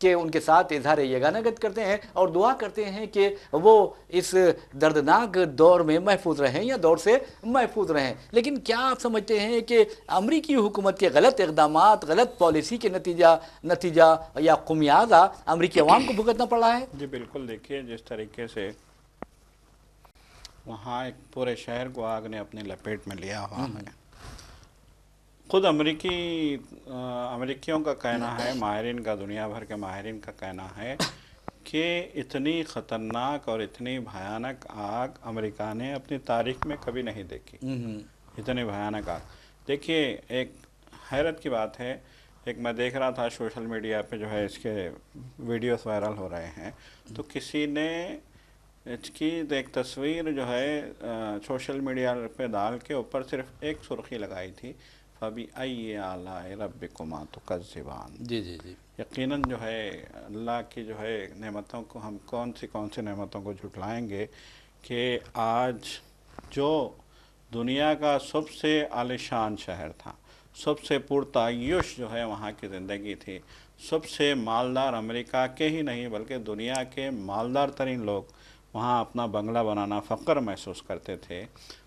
کہ ان کے ساتھ اظہار یگانگت کرتے ہیں اور دعا کرتے ہیں کہ وہ اس دردناک دور میں محفوظ رہیں یا دور سے محفوظ رہیں۔ لیکن کیا آپ سمجھتے ہیں کہ امریکی حکومت کے غلط اقدامات، غلط پالیسی کے نتیجہ یا خمیازہ امریکی عوام کو بھگتنا پڑ رہا ہے؟ جی بالکل، دیکھیے جس طریقے سے وہاں ایک پورے شہر کو آگ نے اپنی لپیٹ میں لیا ہوا ہے، خود امریکیوں کا کہنا ہے، ماہرین کا، دنیا بھر کے ماہرین کا کہنا ہے کہ اتنی خطرناک اور اتنی بھیانک آگ امریکہ نے اپنی تاریخ میں کبھی نہیں دیکھی، اتنی بھیانک آگ۔ دیکھیے ایک حیرت کی بات ہے، ایک میں دیکھ رہا تھا سوشل میڈیا پہ جو ہے اس کے ویڈیوز وائرل ہو رہے ہیں، تو کسی نے اس کی ایک تصویر جو ہے سوشل میڈیا پہ ڈال کے اوپر صرف ایک سرخی لگائی تھی، فَبِأَيِّ آلَاءِ رَبِّكُمَا تُكَذِّبَانِ۔ جی جی جی، یقیناً جو ہے اللہ کی جو ہے نعمتوں کو ہم کون سی نعمتوں کو جھٹلائیں گے کہ آج جو دنیا کا سب سے عالیشان شہر تھا، سب سے پرتعیش جو ہے وہاں کی زندگی تھی، سب سے مالدار، امریکہ کے ہی نہیں بلکہ دنیا کے مالدار ترین لوگ وہاں اپنا بنگلہ بنانا فخر محسوس کرتے تھے،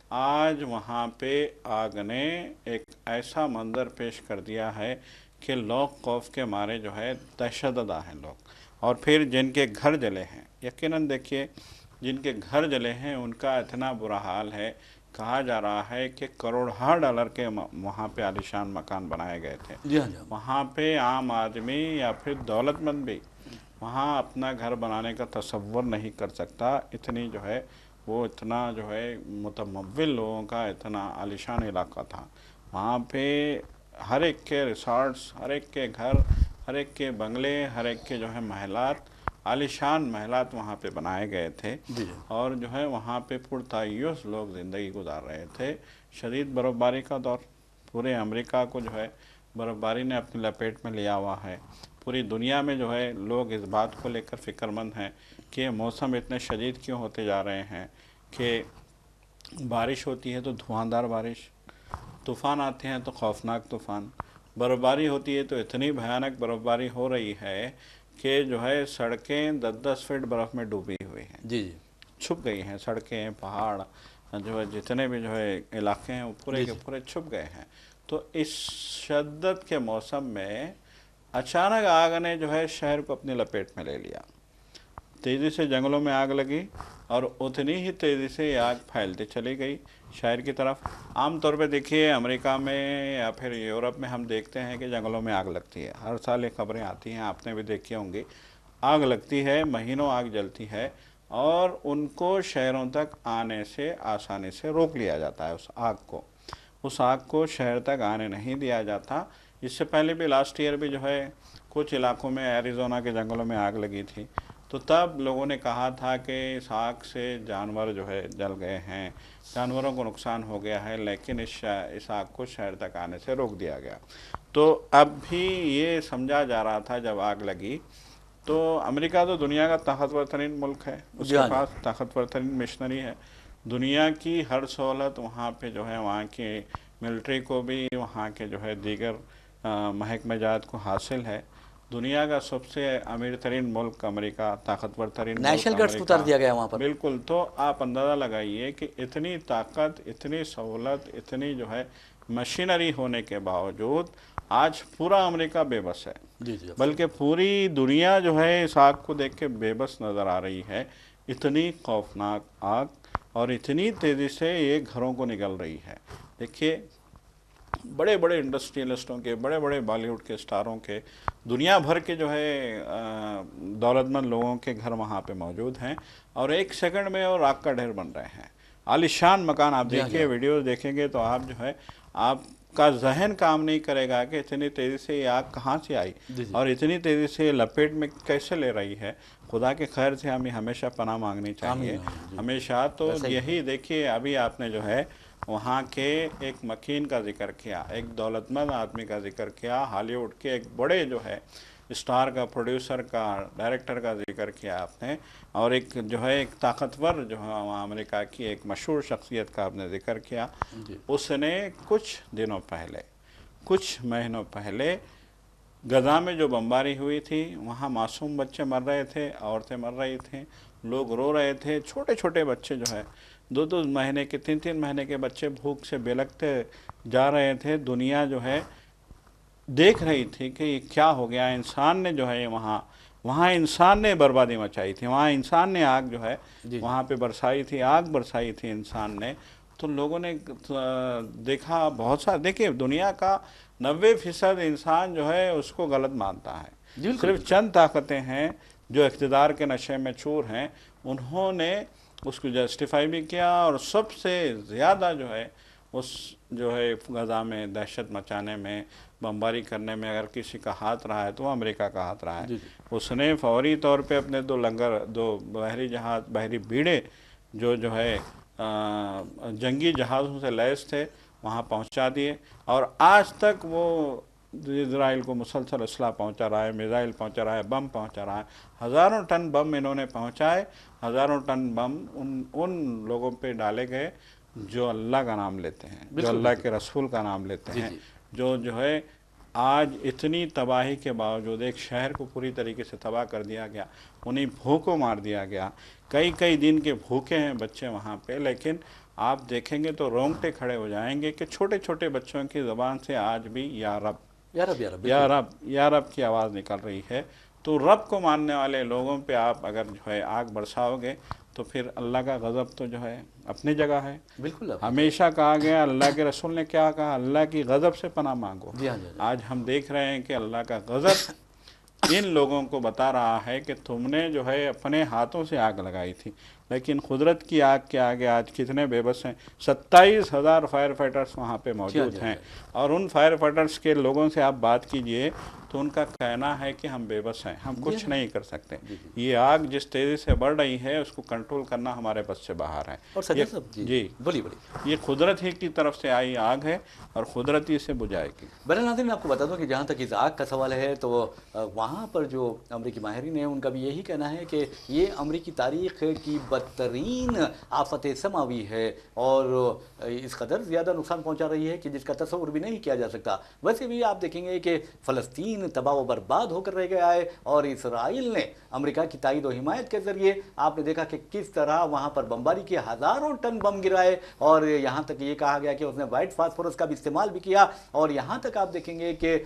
آج وہاں پہ آگ نے ایک ایسا منظر پیش کر دیا ہے کہ لوگ خوف کے مارے جو ہے دہشت زدہ ہیں لوگ۔ اور پھر جن کے گھر جلے ہیں، یقیناً دیکھیے جن کے گھر جلے ہیں ان کا اتنا برا حال ہے، کہا جا رہا ہے کہ کروڑہا ڈالر کے وہاں پہ عالیشان مکان بنائے گئے تھے، جی ہاں جی، وہاں پہ عام آدمی یا پھر دولت مند بھی وہاں اپنا گھر بنانے کا تصور نہیں کر سکتا، اتنی جو ہے وہ اتنا جو ہے متمول لوگوں کا اتنا عالیشان علاقہ تھا۔ وہاں پہ ہر ایک کے ریسارٹس، ہر ایک کے گھر، ہر ایک کے بنگلے، ہر ایک کے جو ہے محلات، عالیشان محلات وہاں پہ بنائے گئے تھے، اور جو ہے وہاں پہ پرتعیش لوگ زندگی گزار رہے تھے۔ شدید برف باری کا دور، پورے امریکہ کو جو ہے برف باری نے اپنی لپیٹ میں لیا ہوا ہے، پوری دنیا میں جو ہے لوگ اس بات کو لے کر فکر مند ہیں کہ موسم اتنے شدید کیوں ہوتے جا رہے ہیں کہ بارش ہوتی ہے تو دھواندار بارش، طوفان آتے ہیں تو خوفناک طوفان، برف باری ہوتی ہے تو اتنی بھیانک برف باری ہو رہی ہے کہ جو ہے سڑکیں 10-10 فٹ برف میں ڈوبی ہوئی ہیں، جی جی، چھپ گئی ہیں، سڑکیں، پہاڑ جو ہے جتنے بھی جو ہے علاقے ہیں وہ پورے کے پورے چھپ گئے ہیں۔ تو اس شدت کے موسم میں اچانک آگ نے جو ہے شہر کو اپنی لپیٹ میں لے لیا، تیزی سے جنگلوں میں آگ لگی اور اتنی ہی تیزی سے یہ آگ پھیلتی چلی گئی شہر کی طرف۔ عام طور پہ دیکھیے امریکہ میں یا پھر یورپ میں ہم دیکھتے ہیں کہ جنگلوں میں آگ لگتی ہے، ہر سال یہ خبریں آتی ہیں، آپ نے بھی دیکھی ہوں گی، آگ لگتی ہے، مہینوں آگ جلتی ہے اور ان کو شہروں تک آنے سے آسانی سے روک لیا جاتا ہے، اس آگ کو شہر تک آنے نہیں دیا جاتا۔ اس سے پہلے بھی لاسٹ ایئر بھی جو ہے کچھ علاقوں میں ایریزونا کے جنگلوں میں آگ لگی تھی، تو تب لوگوں نے کہا تھا کہ اس آگ سے جانور جو ہے جل گئے ہیں، جانوروں کو نقصان ہو گیا ہے، لیکن اس آگ کو شہر تک آنے سے روک دیا گیا۔ تو اب بھی یہ سمجھا جا رہا تھا جب آگ لگی تو امریکہ تو دنیا کا طاقتور ترین ملک ہے، اس کے پاس طاقتور ترین مشنری ہے، دنیا کی ہر سہولت وہاں پہ جو ہے وہاں کی ملٹری کو بھی، وہاں کے جو ہے دیگر محکمہ جات کو حاصل ہے۔ دنیا کا سب سے امیر ترین ملک امریکہ، طاقتور ترین ملک نیشنل گارڈز کو اتار امریکہ، دیا گیا وہاں پر۔ بالکل۔ تو آپ اندازہ لگائیے کہ اتنی طاقت، اتنی سہولت، اتنی جو ہے مشینری ہونے کے باوجود آج پورا امریکہ بے بس ہے، جی جی، بلکہ پوری دنیا جو ہے اس آگ کو دیکھ کے بے بس نظر آ رہی ہے، اتنی خوفناک آگ اور اتنی تیزی سے یہ گھروں کو نگل رہی ہے۔ دیکھیے بڑے بڑے انڈسٹریلسٹوں کے، بڑے بڑے بالی ووڈ کے اسٹاروں کے، دنیا بھر کے جو ہے دولت مند لوگوں کے گھر وہاں پہ موجود ہیں، اور ایک سیکنڈ میں وہ راکھ کا ڈھیر بن رہے ہیں، عالیشان مکان۔ آپ دیکھیے ویڈیوز دیکھیں گے تو آپ جو ہے آپ کا ذہن کام نہیں کرے گا کہ اتنی تیزی سے یہ آگ کہاں سے آئی اور اتنی تیزی سے یہ لپیٹ میں کیسے لے رہی ہے۔ خدا کے خیر سے ہمیں ہمیشہ پناہ مانگنی چاہیے ہمیشہ۔ تو یہی دیکھیے ابھی آپ نے جو ہے وہاں کے ایک مکین کا ذکر کیا، ایک دولت مند آدمی کا ذکر کیا، ہالی ووڈ کے ایک بڑے جو ہے اسٹار کا، پروڈیوسر کا، ڈائریکٹر کا ذکر کیا آپ نے، اور ایک جو ہے ایک طاقتور جو ہے وہاں امریکہ کی ایک مشہور شخصیت کا آپ نے ذکر کیا۔ اس نے کچھ دنوں پہلے، کچھ مہینوں پہلے غزہ میں جو بمباری ہوئی تھی وہاں معصوم بچے مر رہے تھے، عورتیں مر رہی تھیں، لوگ رو رہے تھے، چھوٹے چھوٹے بچے جو ہے 2 مہینے کے 3 مہینے کے بچے بھوک سے بلکتے جا رہے تھے۔ دنیا جو ہے دیکھ رہی تھی کہ یہ کیا ہو گیا، انسان نے جو ہے وہاں انسان نے بربادی مچائی تھی، وہاں انسان نے آگ جو ہے وہاں پہ برسائی تھی، آگ برسائی تھی انسان نے۔ تو لوگوں نے دیکھا بہت سا، دیکھیں دنیا کا 90% انسان جو ہے اس کو غلط مانتا ہے، صرف چند طاقتیں ہیں جو اقتدار کے نشے میں چور ہیں، انہوں نے اس کو جسٹیفائی بھی کیا، اور سب سے زیادہ جو ہے اس جو ہے غزہ میں دہشت مچانے میں، بمباری کرنے میں اگر کسی کا ہاتھ رہا ہے تو وہ امریکہ کا ہاتھ رہا ہے۔ اس نے فوری طور پہ اپنے 2 بحری بیڑے جو ہے جنگی جہازوں سے لیس تھے وہاں پہنچا دیے، اور آج تک وہ اسرائیل کو مسلسل اسلحہ پہنچا رہا ہے، میزائل پہنچا رہا ہے، بم پہنچا رہا ہے۔ ہزاروں ٹن بم انہوں نے پہنچائے، ہزاروں ٹن بم ان لوگوں پہ ڈالے گئے جو اللہ کا نام لیتے ہیں، جو اللہ کے رسول کا نام لیتے ہیں، جو ہے آج اتنی تباہی کے باوجود ایک شہر کو پوری طریقے سے تباہ کر دیا گیا، انہیں بھوکوں مار دیا گیا، کئی دن کے بھوکے ہیں بچے وہاں پہ، لیکن آپ دیکھیں گے تو رونگٹے کھڑے ہو جائیں گے کہ چھوٹے چھوٹے بچوں کی زبان سے آج بھی یا رب یا رب یا رب یا رب یا رب کی آواز نکل رہی ہے۔ تو رب کو ماننے والے لوگوں پہ آپ اگر جو ہے آگ برساؤ گے تو پھر اللہ کا غضب تو جو ہے اپنی جگہ ہے۔ بالکل ہمیشہ کہا گیا، اللہ کے رسول نے کیا کہا، اللہ کی غضب سے پناہ مانگو۔ آج ہم دیکھ رہے ہیں کہ اللہ کا غضب ان لوگوں کو بتا رہا ہے کہ تم نے جو ہے اپنے ہاتھوں سے آگ لگائی تھی، لیکن قدرت کی آگ کے آگے آج کتنے بے بس ہیں۔ 27,000 فائر فائٹرز وہاں پہ موجود ہیں، اور ان فائر فائٹرز کے لوگوں سے آپ بات کیجئے تو ان کا کہنا ہے کہ ہم بے بس ہیں، ہم کچھ نہیں کر سکتے۔ یہ آگ جس تیزی سے بڑھ رہی ہے اس کو کنٹرول کرنا ہمارے بس سے باہر ہے۔ جی بولیے یہ قدرت ہی کی طرف سے آئی آگ ہے اور قدرت ہی اسے بجھائے گی۔ بہرحال ناظرین، میں آپ کو بتا دوں کہ جہاں تک اس آگ کا سوال ہے تو وہاں پر جو امریکی ماہرین ہیں ان کا بھی یہی کہنا ہے کہ یہ امریکی تاریخ کی بدترین آفت سماوی ہے، اور اس قدر زیادہ نقصان پہنچا رہی ہے کہ جس کا تصور بھی نہیں کیا جا سکتا۔ ویسے بھی آپ دیکھیں گے کہ فلسطین تباہ و برباد ہو کر رہ گیا ہے، اور اسرائیل نے امریکہ کی تائید و حمایت کے ذریعے آپ نے دیکھا کہ کس طرح وہاں پر بمباری کی، ہزاروں ٹن بم گرائے، اور یہاں تک یہ کہا گیا کہ اس نے وائٹ فاسفورس کا بھی استعمال بھی کیا، اور یہاں تک آپ دیکھیں گے کہ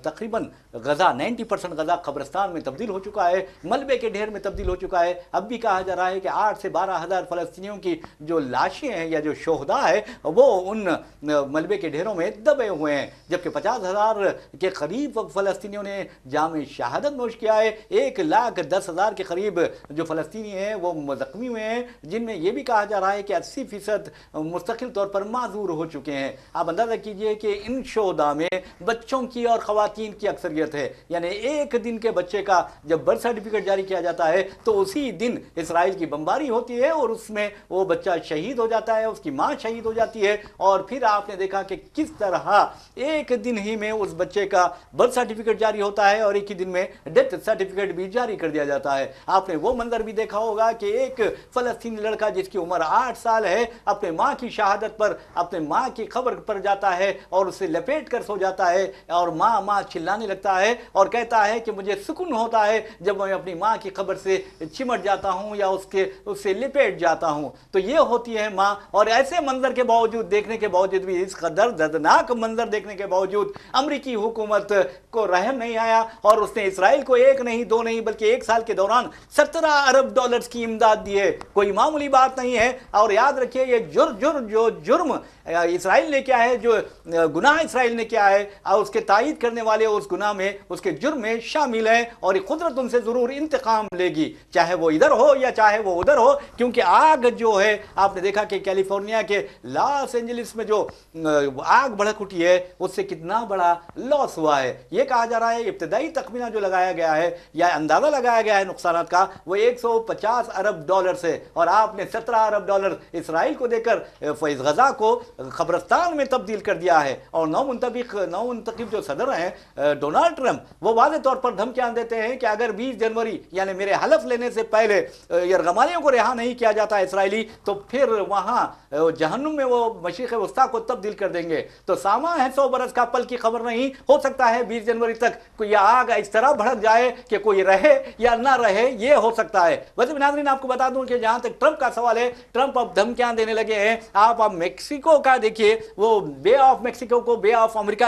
تقریباً غزہ 90% غزہ قبرستان میں تبدیل ہو چکا ہے، ملبے کے ڈھیر میں تبدیل ہو چکا ہے۔ اب بھی کہا جا رہا ہے کہ 8 سے 12 ہزار فلسطینیوں کی جو لاشیں ہیں یا جو شہداء ہے وہ ان ملبے کے ڈھیروں میں دبے ہوئے ہیں، جبکہ 50,000 کے قریب فلسطینیوں نے جام شہادت نوش کیا ہے۔ 1,10,000 کے قریب جو فلسطینی ہیں وہ زخمی ہوئے ہیں، جن میں یہ بھی کہا جا رہا ہے کہ 80% مستقل طور پر معذور ہو چکے ہیں۔ آپ اندازہ کیجئے کہ ان شہداء میں بچوں کی اور خواتین کی اکثریت ہے، یعنی ایک دن کے بچے کا جب برتھ سرٹیفکیٹ جاری کیا جاتا ہے تو اسی دن اسرائیل کی بمباری ہوتی ہے اور اس میں وہ بچہ شہید ہو جاتا ہے، اس کی ماں شہید ہو جاتی ہے، اور پھر آپ نے دیکھا کہ کس طرح ایک دن ہی میں اس بچے کا برتھ سرٹیفکیٹ جاری ہوتا ہے اور ایک ہی دن میں ڈیتھ سرٹیفکیٹ بھی جاری کر دیا جاتا ہے۔ آپ نے وہ منظر بھی دیکھا ہوگا کہ ایک فلسطینی لڑکا جس کی عمر 8 سال ہے اپنے ماں کی شہادت پر اپنے ماں کی قبر پر جاتا ہے اور اسے لپیٹ کر سو جاتا ہے، اور ماں ماں چلانے لگتا ہے اور کہتا ہے کہ مجھے سکون ہوتا ہے جب میں اپنی ماں کی قبر سے چمٹ جاتا ہوں یا اس سے لپیٹ جاتا ہوں۔ تو یہ ہوتی ہے ماں، اور ایسے منظر کے باوجود، دیکھنے کے باوجود بھی، اس قدر دردناک منظر دیکھنے کے باوجود امریکی حکومت کو رحم نہیں آیا، اور اس نے اسرائیل کو 1 نہیں 2 نہیں بلکہ 1 سال کے دوران $17 ارب کی امداد دی ہے۔ کوئی معمولی بات نہیں ہے، اور یاد رکھیے یہ جرم اسرائیل نے کیا ہے، جو گناہ اسرائیل نے کیا ہے، اور اس کے تائید کرنے والے اس گناہ میں، اس کے جرم میں شامل ہیں، اور قدرت ان سے ضرور انتقام لے گی، چاہے وہ ادھر ہو یا چاہے وہ ادھر ہو، کیونکہ آگ جو ہے آپ نے دیکھا کہ کیلیفورنیا کے لاس اینجلس میں جو آگ بھڑک اٹھی ہے اس سے کتنا بڑا لاس ہوا ہے۔ یہ کہا جا رہا ہے، ابتدائی تخمینہ جو لگایا گیا ہے یا اندازہ لگایا گیا ہے نقصانات کا، وہ $150 ارب سے، اور آپ نے $17 ارب اسرائیل کو دے کر فیض غزہ کو قبرستان میں تبدیل کر دیا ہے۔ اور نو منتخب جو صدر ہیں ڈونالڈ ٹرمپ، وہ واضح طور پر دھمکیاں دیتے ہیں کہ اگر 20 جنوری یعنی میرے حلف لینے سے پہلے یرغمالیوں کو رہا نہیں کیا جاتا ہے اسرائیلی تو پھر وہاں جہنم میں وہ مشرق وسطیٰ کو تبدیل کر دیں گے. تو ساما ہے 100 برس کا پل کی خبر نہیں. ہو سکتا ہے 20 جنوری تک کوئی آگ اس طرح بھڑک جائے کہ کوئی رہے یا نہ رہے, یہ ہو سکتا ہے. ویسے ناظرین آپ کو بتا دوں کہ جہاں تک ٹرمپ کا سوال ہے, ٹرمپ اب دھمکیاں دینے لگے ہیں. آپ اب میکسیکو کا دیکھیے, وہ بے آف میکسیکو کو بے آف امریکہ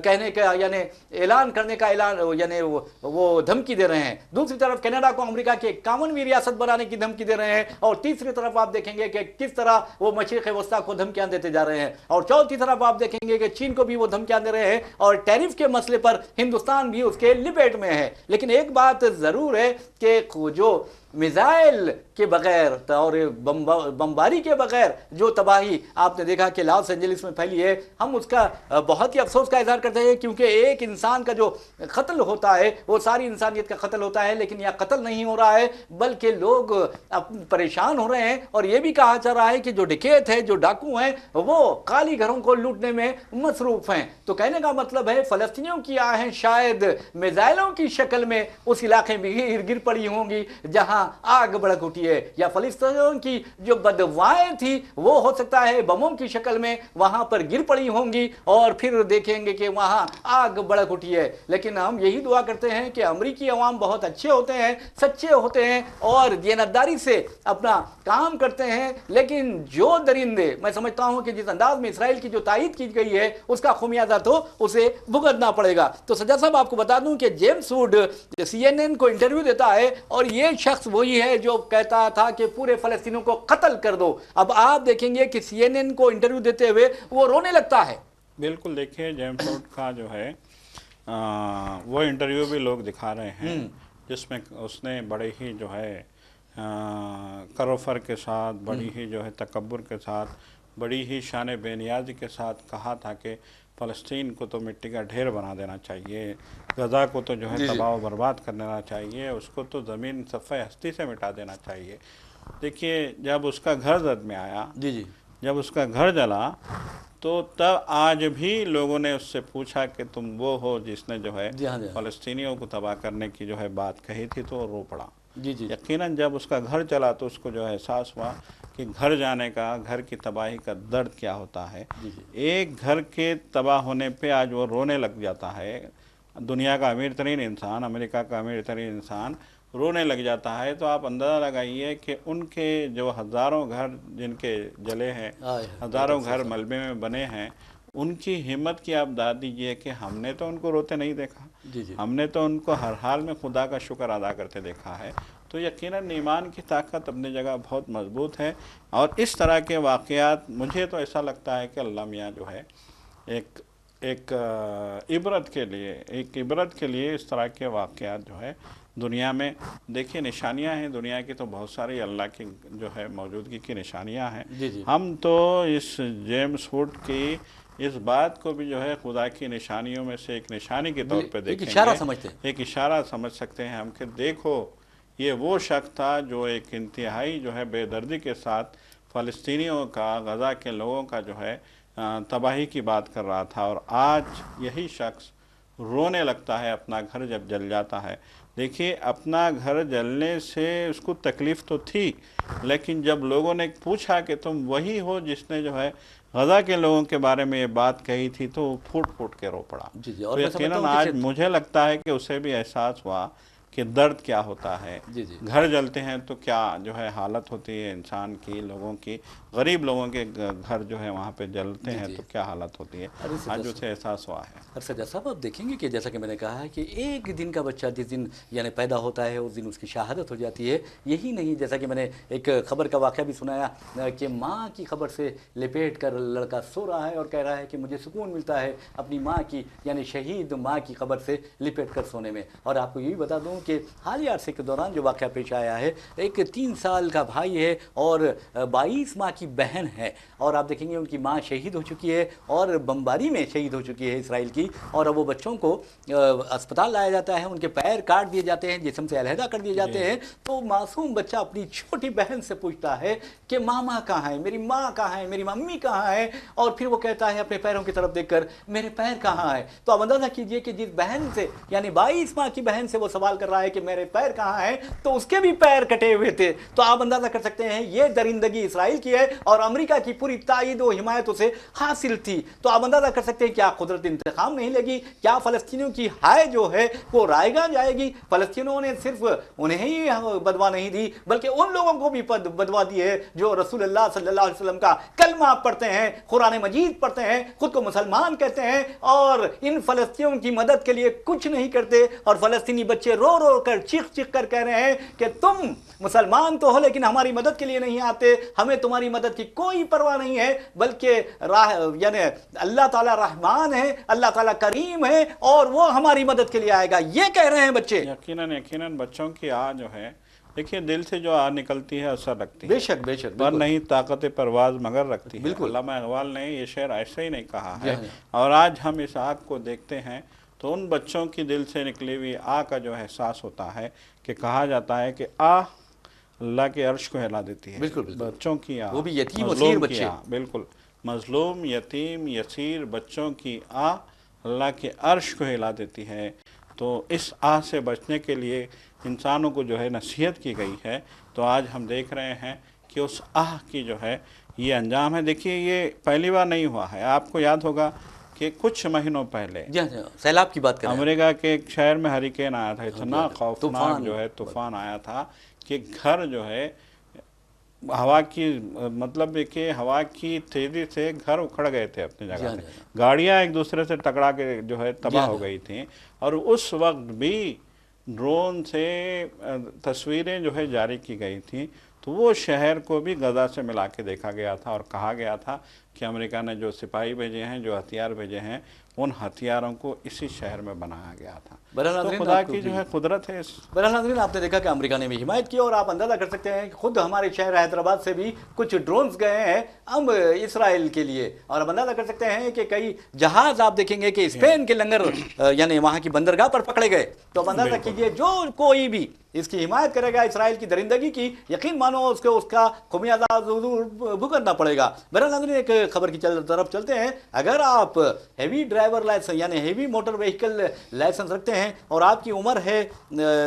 کہنے کا یعنی اعلان کرنے کا یعنی وہ دھمکی دے رہے ہیں. دوسری طرف کینیڈا کو امریکہ کی 51ویں ریاست بنانے کی دھمکی دے رہے ہیں. اور تیسری طرف آپ دیکھیں گے کہ کس طرح وہ مشرق وسطیٰ کو دھمکیاں دیتے جا رہے ہیں. اور چوتھی طرف آپ دیکھیں گے کہ چین کو بھی وہ دھمکیاں دے رہے ہیں. اور ٹیرف کے مسئلے پر ہندوستان بھی اس کے لپیٹ میں ہے. لیکن ایک بات ضرور ہے کہ جو میزائل کے بغیر اور بمباری کے بغیر جو تباہی آپ نے دیکھا کہ لاس اینجلس میں پھیلی ہے, ہم اس کا بہت ہی افسوس کا اظہار کرتے ہیں, کیونکہ ایک انسان کا جو قتل ہوتا ہے وہ ساری انسانیت کا قتل ہوتا ہے. لیکن یہ قتل نہیں ہو رہا ہے بلکہ لوگ پریشان ہو رہے ہیں. اور یہ بھی کہا جا رہا ہے کہ جو ڈکیت ہے, جو ڈاکو ہیں, وہ کالی گھروں کو لوٹنے میں مصروف ہیں. تو کہنے کا مطلب ہے فلسطینیوں کی آہیں شاید میزائلوں کی شکل میں اس علاقے میں گر پڑی ہوں گی جہاں آگ بڑک اٹھی ہے, یا فلسطینیوں کی جو بدوائیں تھی وہ ہو سکتا ہے بموں کی شکل میں وہاں پر گر پڑی ہوں گی اور پھر دیکھیں گے کہ وہاں آگ بڑک اٹھی ہے. لیکن ہم یہی دعا کرتے ہیں کہ امریکی عوام بہت اچھے ہوتے ہیں, سچے ہوتے ہیں اور دیانتداری سے اپنا کام کرتے ہیں. لیکن جو درندے, میں سمجھتا ہوں کہ جس انداز میں اسرائیل کی جو تائید کی گئی ہے اس کا خمیازہ تو اسے بھگتنا پڑے گا. تو سجاد صاحب آپ کو بتا دوں کہ جیمس ووڈ CNN کو انٹرویو دیتا ہے اور یہ شخص وہی ہے جو کہتا تھا کہ پورے فلسطینیوں کو قتل کر دو. اب آپ دیکھیں گے کہ CNN کو انٹرویو دیتے ہوئے وہ رونے لگتا ہے. بالکل, دیکھیے جیمس ووڈ کا جو ہے وہ انٹرویو بھی لوگ دکھا رہے ہیں جس میں اس نے بڑے ہی جو ہے کروفر کے ساتھ, بڑی ہی جو ہے تکبر کے ساتھ, بڑی ہی شان بے نیازی کے ساتھ کہا تھا کہ فلسطین کو تو مٹی کا ڈھیر بنا دینا چاہیے, غزہ کو تو جو ہے تباہ و برباد کر دینا چاہیے, اس کو تو زمین صفحہ ہستی سے مٹا دینا چاہیے. دیکھیے جب اس کا گھر زد میں آیا, جب اس کا گھر جلا, تو تب آج بھی لوگوں نے اس سے پوچھا کہ تم وہ ہو جس نے جو ہے فلسطینیوں کو تباہ کرنے کی جو ہے بات کہی تھی, تو وہ رو پڑا. یقیناً جب اس کا گھر چلا تو اس کو جو ہے احساس ہوا کہ گھر جانے کا, گھر کی تباہی کا درد کیا ہوتا ہے. ایک گھر کے تباہ ہونے پہ آج وہ رونے لگ جاتا ہے. دنیا کا امیر ترین انسان, امریکہ کا امیر ترین انسان رونے لگ جاتا ہے. تو آپ اندازہ لگائیے کہ ان کے جو ہزاروں گھر جن کے جلے ہیں, ہزاروں گھر ملبے میں بنے ہیں, ان کی ہمت کی آپ داد دیجئے کہ ہم نے تو ان کو روتے نہیں دیکھا, ہم نے تو ان کو ہر حال میں خدا کا شکر ادا کرتے دیکھا ہے. تو یقیناً ایمان کی طاقت اپنی جگہ بہت مضبوط ہے. اور اس طرح کے واقعات, مجھے تو ایسا لگتا ہے کہ اللہ میاں جو ہے ایک عبرت کے لیے اس طرح کے واقعات جو ہے دنیا میں, دیکھیے نشانیاں ہیں دنیا کی تو بہت ساری, اللہ کی جو ہے موجودگی کی نشانیاں ہیں. ہم تو اس جیمس ووڈ کی اس بات کو بھی جو ہے خدا کی نشانیوں میں سے ایک نشانی کے طور پہ دیکھیں گے, ایک اشارہ سمجھ سکتے ہیں ہم کہ دیکھو یہ وہ شخص تھا جو ایک انتہائی جو ہے بے دردی کے ساتھ فلسطینیوں کا, غزہ کے لوگوں کا جو ہے تباہی کی بات کر رہا تھا. اور آج یہی شخص رونے لگتا ہے اپنا گھر جب جل جاتا ہے. دیکھیے اپنا گھر جلنے سے اس کو تکلیف تو تھی, لیکن جب لوگوں نے پوچھا کہ تم وہی ہو جس نے جو ہے غزہ کے لوگوں کے بارے میں یہ بات کہی تھی, تو وہ پھوٹ پھوٹ کے رو پڑا. تو یقیناً آج مجھے لگتا ہے کہ اسے بھی احساس ہوا کہ درد کیا ہوتا ہے. گھر جلتے ہیں تو کیا جو ہے حالت ہوتی ہے انسان کی, لوگوں کی, غریب لوگوں کے گھر جو ہے وہاں پہ جلتے ہیں تو کیا حالت ہوتی ہے, آج اسے احساس ہوا ہے. سجاد صاحب آپ دیکھیں گے کہ جیسا کہ میں نے کہا ہے کہ ایک دن کا بچہ جس دن یعنی پیدا ہوتا ہے اس دن اس کی شہادت ہو جاتی ہے. یہی نہیں, جیسا کہ میں نے ایک خبر کا واقعہ بھی سنایا کہ ماں کی خبر سے لپیٹ کر لڑکا سو رہا ہے اور کہہ رہا ہے کہ مجھے سکون ملتا ہے اپنی ماں کی یعنی شہید ماں کی خبر سے لپیٹ کر سونے میں. اور آپ کو یہ بھی بتا دوں کہ حالیہ عرصے کے دوران جو واقعہ پیش آیا ہے، ایک 3 سال کا بھائی ہے اور 22 ماہ کی بہن ہے، اور آپ دیکھیں گے ان کی ماں شہید ہو چکی ہے اور بمباری میں شہید ہو چکی ہے اسرائیل کی، اور اب وہ بچوں کو اسپتال لایا جاتا ہے، ان کے پیر کاٹ دیے جاتے ہیں، جسم سے علیحدہ کر دیے جاتے ہیں، تو معصوم بچہ اپنی چھوٹی بہن سے پوچھتا ہے کہ ماما کہاں ہے، میری ماں کہاں ہے، میری ممی کہاں ہے، اور پھر وہ کہتا ہے اپنے پیروں کی طرف دیکھ کر میرے پیر کہاں ہے۔ تو اب اندازہ کیجئے کہ جس بہن سے یعنی 22 ماہ کی بہن سے وہ سوال کر رہا ہے کہ میرے پیر کہاں ہیں، تو اس کے بھی پیر کٹے ہوئے تھے۔ تو آپ اندازہ کر سکتے ہیں یہ درندگی اسرائیل کی ہے اور امریکہ کی پوری تائید و حمایت اسے حاصل تھی۔ تو آپ اندازہ کر سکتے ہیں کیا قدرت انتقام نہیں لگی، کیا فلسطینیوں کی ہائے جو ہے وہ رائے گاں جائے گی۔ فلسطینیوں نے صرف انہیں ہی بدوا نہیں دی بلکہ ان لوگوں کو بھی بدوا دی ہے جو رسول اللہ صلی اللہ علیہ وسلم کا کلمہ پڑھتے ہیں، قرآن مجید پڑھتے ہیں، خود کو مسلمان کہتے ہیں اور ان فلسطینیوں کی مدد کے لیے کچھ نہیں کرتے، اور فلسطینی بچے رو رو کر چیخ چیخ کر کہہ رہے ہیں کہ تم مسلمان تو ہو لیکن ہماری مدد کے لیے نہیں آتے، ہمیں تمہاری مدد کی کوئی پرواہ نہیں ہے، بلکہ یعنی اللہ تعالیٰ رحمان ہے، اللہ تعالیٰ کریم ہے اور وہ ہماری مدد کے لیے آئے گا، یہ کہہ رہے ہیں بچے۔ یقیناً بچوں کی جو ہے دیکھیے دل سے جو نکلتی ہے اثر رکھتی ہے، بے شک بے شک، پر نہیں طاقت پرواز مگر رکھتی ہے۔ بالکل۔ علامہ اقبال نے یہ شعر ایسے ہی نہیں کہا ہے، جی۔ اور آج ہم اس آگ کو دیکھتے ہیں تو ان بچوں کی دل سے نکلی ہوئی آگ کا جو احساس ہوتا ہے کہ کہا جاتا ہے کہ اللہ کے عرش کو ہلا دیتی ہے۔ بالکل بالکل، بچوں کی وہ بھی یتیم مظلوم اسیر کی بچے، بالکل مظلوم یتیم یسیر بچوں کی اللہ کے عرش کو ہلا دیتی ہے۔ تو اس سے بچنے کے لیے انسانوں کو جو ہے نصیحت کی گئی ہے، تو آج ہم دیکھ رہے ہیں کہ اس کی جو ہے یہ انجام ہے۔ دیکھیے یہ پہلی بار نہیں ہوا ہے، آپ کو یاد ہوگا کہ کچھ مہینوں پہلے سیلاب کی بات کریں، امریکہ کے ایک شہر میں ہریکین آیا تھا، اتنا خوفناک جو ہے طوفان آیا تھا کہ گھر جو ہے ہوا کی مطلب کہ ہوا کی تیزی سے گھر اکھڑ گئے تھے اپنی جگہ سے، گاڑیاں ایک دوسرے سے ٹکرا کے جو ہے تباہ ہو گئی تھیں، اور اس وقت بھی ڈرون سے تصویریں جو ہے جاری کی گئی تھیں، تو وہ شہر کو بھی غزہ سے ملا کے دیکھا گیا تھا اور کہا گیا تھا کہ امریکہ نے جو سپاہی بھیجے ہیں، جو ہتھیار بھیجے ہیں، ان ہتھیاروں کو اسی شہر میں بنایا گیا تھا۔ تو خدا کی جو ہے قدرت ہے۔ بہرحال ناظرین، آپ نے دیکھا کہ امریکہ نے بھی حمایت کی، اور آپ اندازہ کر سکتے ہیں کہ خود ہمارے شہر حیدرآباد سے بھی کچھ ڈرونز گئے ہیں اب اسرائیل کے لیے، اور اب اندازہ کر سکتے ہیں کہ کئی جہاز آپ دیکھیں گے کہ اسپین کے لنگر یعنی وہاں کی بندرگاہ پر پکڑے گئے۔ تو اب اندازہ کیجئے جو کوئی بھی اس کی حمایت کرے گا اسرائیل کی درندگی کی، یقین مانو اس کا خمیازہ ضرور بھگتنا پڑے گا۔ بہرحال ناظرین، ایک خبر کی طرف چلتے ہیں۔ اگر آپ ہیوی ڈرائیور لائسنس یعنی ہیوی موٹر وہیکل لائسنس رکھتے ہیں اور آپ کی عمر ہے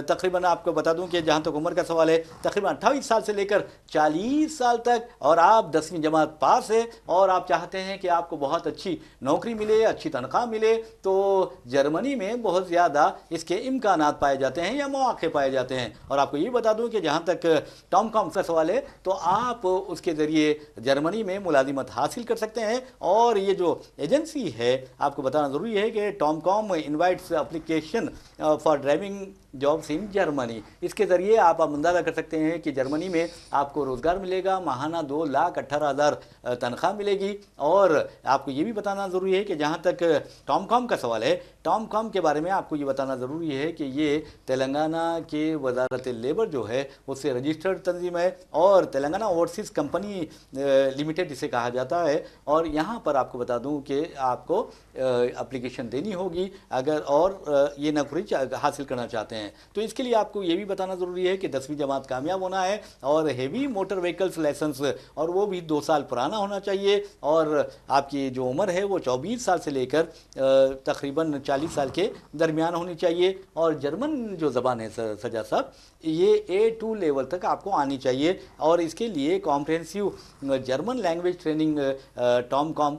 تقریباً، آپ کو بتا دوں کہ جہاں تک عمر کا سوال ہے تقریباً 28 سال سے لے کر 40 سال تک، اور آپ 10ویں جماعت پاس ہے اور آپ چاہتے ہیں کہ آپ کو بہت اچھی نوکری ملے، اچھی تنخواہ ملے، تو جرمنی میں بہت زیادہ اس کے امکانات پائے جاتے ہیں یا مواقع پائے جاتے ہیں۔ اور آپ کو یہ بتا دوں کہ جہاں تک ٹام کام کا سوال ہے تو آپ اس کے ذریعے جرمنی میں ملازمت حاصل کر سکتے ہیں، اور یہ جو ایجنسی ہے آپ کو بتانا ضروری ہے کہ Tom Com invites application for driving jobs in Germany, اس کے ذریعے آپ اندازہ کر سکتے ہیں کہ جرمنی میں آپ کو روزگار ملے گا، ماہانہ 2,18,000 تنخواہ ملے گی۔ اور آپ کو یہ بھی بتانا ضروری ہے کہ جہاں تک ٹام کام کا سوال ہے، ٹام کام کے بارے میں آپ کو یہ بتانا ضروری ہے کہ یہ تلنگانہ کے وزارت لیبر جو ہے اس سے رجسٹرڈ تنظیم ہے، اور تلنگانہ اوورسیز کمپنی لمیٹڈ اسے کہا جاتا ہے، اور یہاں پر آپ کو بتا دوں کہ آپ کو اپلیکیشن دینی ہوگی اگر اور یہ نوکری حاصل کرنا چاہتے ہیں۔ تو اس کے لیے آپ کو یہ بھی بتانا ضروری ہے کہ 10ویں جماعت کامیاب ہونا ہے، اور ہیوی موٹر وہیکلس لائسنس، اور وہ بھی 2 سال پرانا ہونا چاہیے، اور آپ کی جو عمر ہے وہ 24 سال سے لے کر تقریباً 40 سال کے درمیان ہونی چاہیے، اور جرمن جو زبان ہے سجاد صاحب یہ A2 لیول تک آپ کو آنی چاہیے، اور اس کے لیے comprehensive German language training Tom Com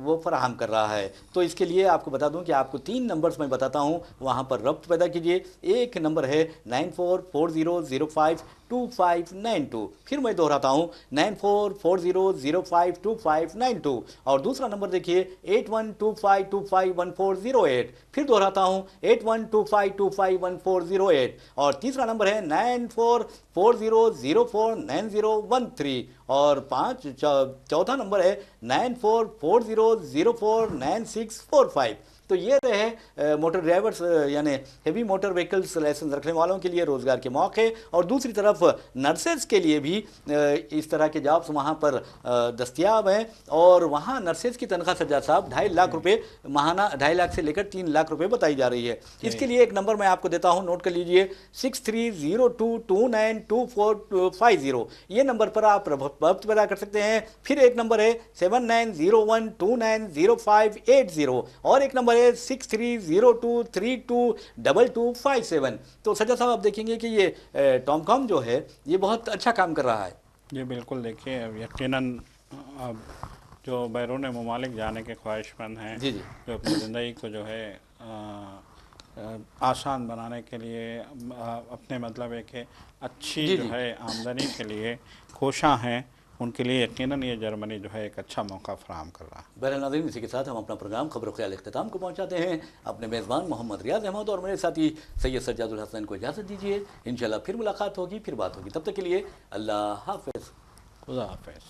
وہ فراہم کر رہا ہے۔ تو اس کے لیے آپ کو بتا دوں کہ آپ کو 3 نمبرز میں بتاتا ہوں، وہاں پر ربط پیدا کیجئے۔ ایک نمبر ہے 9440052592، پھر میں دہراتا ہوں 9440052592، اور دوسرا نمبر دیکھیے 8125251408، پھر دہراتا ہوں 8125251408، اور تیسرا نمبر ہے 9440049013، اور چوتھا نمبر ہے 9440049645۔ تو تو یہ رہے موٹر ڈرائیورز یعنی ہیوی موٹر وہیکلس لائسنس رکھنے والوں کے لیے روزگار کے موقع، اور دوسری طرف نرسز کے لیے بھی اس طرح کے جابس وہاں پر دستیاب ہیں، اور وہاں نرسز کی تنخواہ سجاد صاحب 2.5 لاکھ روپے ماہانہ، 2.5 لاکھ سے لے کر 3 لاکھ روپے بتائی جا رہی ہے۔ اس کے لیے ایک نمبر میں آپ کو دیتا ہوں، نوٹ کر لیجئے 6302292450، یہ نمبر پر آپ ربط پیدا کر سکتے ہیں۔ پھر ایک نمبر ہے 7901290580، اور ایک نمبر ہے 6302322257۔ تو سجاد صاحب آپ دیکھیں گے کہ یہ ٹام کام جو ہے یہ بہت اچھا کام کر رہا ہے۔ جی بالکل، دیکھیے اب یقیناً اب جو بیرون ممالک جانے کے خواہش مند ہیں، جی جی جو اپنی زندگی کو جو ہے آسان بنانے کے لیے، اپنے مطلب ہے کہ اچھی جی جو جی ہے آمدنی کے لیے کوشاں ہیں، ان کے لیے یقیناً یہ جرمنی جو ہے ایک اچھا موقع فراہم کر رہا ہے۔ بہرحال ناظرین، اسی کے ساتھ ہم اپنا پروگرام خبر و خیال اختتام کو پہنچاتے ہیں۔ اپنے میزبان محمد ریاض احمد اور میرے ساتھی سید سجاد الحسن کو اجازت دیجیے، انشاءاللہ پھر ملاقات ہوگی، پھر بات ہوگی، تب تک کے لیے اللہ حافظ۔ خدا حافظ۔